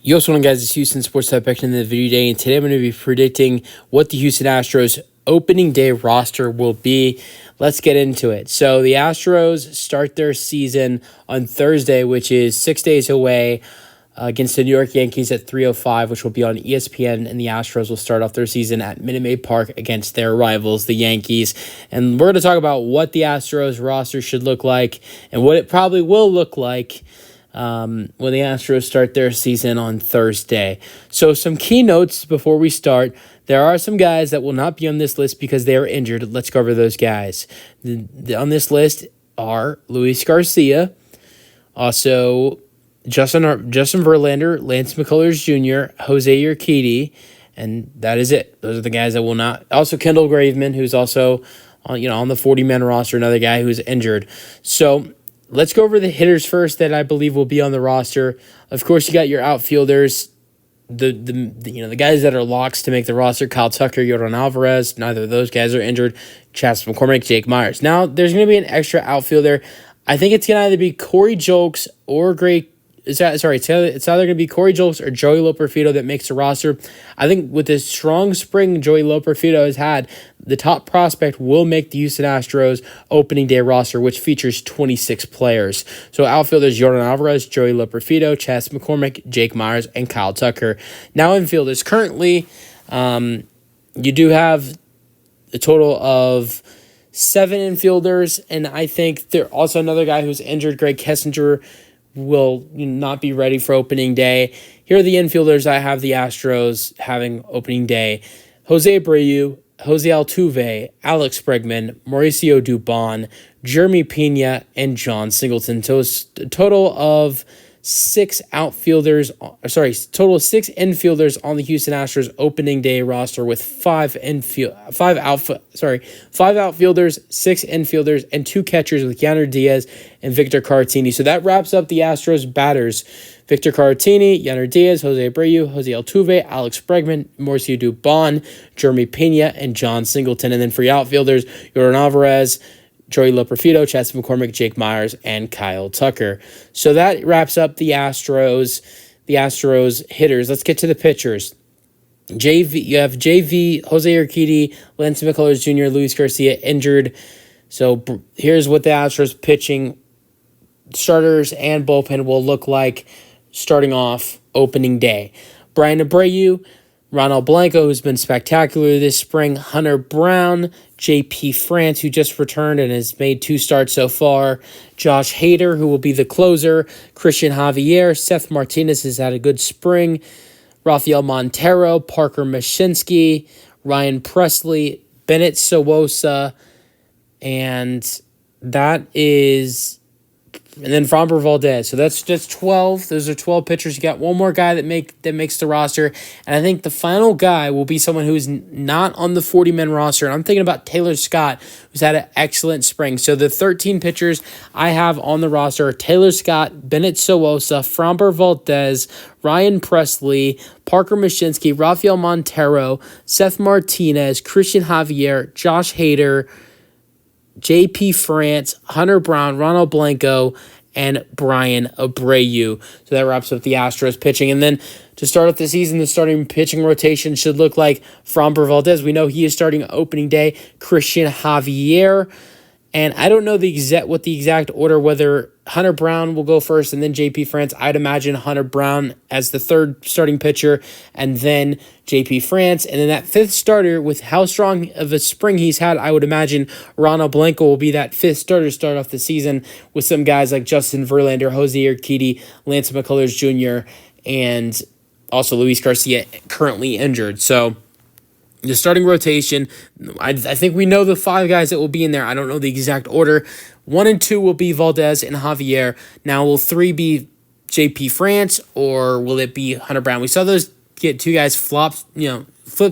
Yo, what's going on, guys? It's Houston Sports Type back in the video today, and today I'm going to be predicting what the Houston Astros opening day roster will be. Let's get into it. So the Astros start their season on Thursday, which is 6 days away, against the New York Yankees at 3:05, which will be on ESPN, and the Astros will start off their season at Minute Maid Park against their rivals, the Yankees. And we're going to talk about what the Astros roster should look like and what it probably will look like when the Astros start their season on Thursday. So some key notes before we start. There are some guys that will not be on this list because they are injured. Let's cover those guys. On this list are Luis Garcia, also Justin Verlander, Lance McCullers Jr., Jose Urquidy, and that is it. Those are the guys that will not. Also Kendall Graveman, who's also on the 40-man roster, another guy who's injured. So let's go over the hitters first that I believe will be on the roster. Of course, you got your outfielders, the guys that are locks to make the roster: Kyle Tucker, Yordan Alvarez. Neither of those guys are injured. Chas McCormick, Jake Myers. Now, there's going to be an extra outfielder. I think it's going to either be Corey Julks or it's either going to be Corey Julks or Joey Loperfido that makes the roster. I think with this strong spring Joey Loperfido has had, the top prospect will make the Houston Astros opening day roster, which features 26 players. So outfielders: Yordan Alvarez, Joey Loperfido, Chas McCormick, Jake Myers, and Kyle Tucker. Now infielders, currently you do have a total of 7 infielders, and I think there also another guy who's injured, Greg Kessinger, will not be ready for opening day. Here are the infielders I have the Astros having opening day: Jose Abreu, Jose Altuve, Alex Bregman, Mauricio Dubon, Jeremy Pena, and John Singleton. So it's a total of 6 infielders on the Houston Astros opening day roster, with 5 outfielders, 6 infielders, and 2 catchers with Yainer Diaz and Victor Caratini. So that wraps up the Astros batters: Victor Caratini, Yainer Diaz, Jose Abreu, Jose Altuve, Alex Bregman, Mauricio Dubon, Jeremy Pena, and John Singleton. And then for your outfielders: Yordan Alvarez, Joey Loperfido, Chas McCormick, Jake Myers, and Kyle Tucker. So that wraps up the Astros hitters. Let's get to the pitchers. You have JV, Jose Urquidy, Lance McCullers Jr., Luis Garcia injured. So here's what the Astros pitching starters and bullpen will look like starting off opening day: Brian Abreu, Ronald Blanco, who's been spectacular this spring, Hunter Brown, J.P. France, who just returned and has made 2 starts so far, Josh Hader, who will be the closer, Christian Javier, Seth Martinez has had a good spring, Rafael Montero, Parker Mashinsky, Ryan Presley, Bennett Sowosa, and then Framber Valdez. So that's just 12. Those are 12 pitchers. You got one more guy that makes the roster. And I think the final guy will be someone who's not on the 40-man roster. And I'm thinking about Taylor Scott, who's had an excellent spring. So the 13 pitchers I have on the roster are Taylor Scott, Bennett Sowosa, Framber Valdez, Ryan Presley, Parker Mashinsky, Rafael Montero, Seth Martinez, Christian Javier, Josh Hader, J.P. France, Hunter Brown, Ronald Blanco, and Brian Abreu. So that wraps up the Astros pitching. And then to start off the season, the starting pitching rotation should look like Framber Valdez. We know he is starting opening day. Christian Javier. And I don't know what the exact order, whether Hunter Brown will go first and then J.P. France. I'd imagine Hunter Brown as the 3rd starting pitcher and then J.P. France. And then that 5th starter, with how strong of a spring he's had, I would imagine Ronald Blanco will be that 5th starter to start off the season, with some guys like Justin Verlander, Jose Urquidy, Lance McCullers Jr., and also Luis Garcia currently injured. So the starting rotation, I think we know the 5 guys that will be in there. I don't know the exact order. 1 and 2 will be Valdez and Javier. Now, will 3 be J.P. France, or will it be Hunter Brown? We saw those get 2 guys flip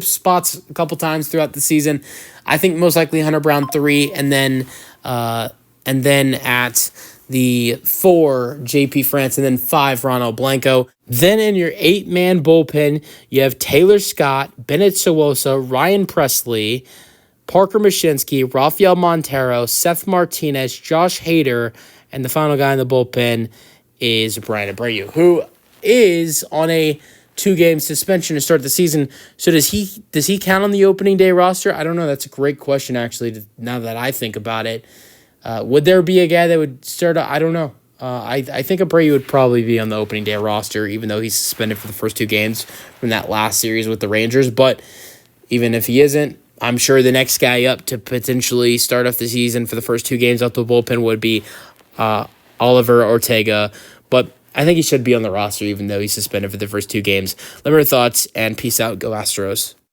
spots a couple times throughout the season. I think most likely Hunter Brown 3, and then at the 4, J.P. France, and then 5, Ronald Blanco. Then in your 8-man bullpen, you have Taylor Scott, Bennett Sowosa, Ryan Presley, Parker Mashinsky, Rafael Montero, Seth Martinez, Josh Hader, and the final guy in the bullpen is Brian Abreu, who is on a 2-game suspension to start the season. So does he count on the opening day roster? I don't know. That's a great question, actually, now that I think about it. Would there be a guy that would start? I don't know. I think Abreu would probably be on the opening day roster, even though he's suspended for the first 2 games from that last series with the Rangers. But even if he isn't, I'm sure the next guy up to potentially start off the season for the first 2 games out the bullpen would be Oliver Ortega. But I think he should be on the roster, even though he's suspended for the first 2 games. Let me know your thoughts, and peace out. Go Astros.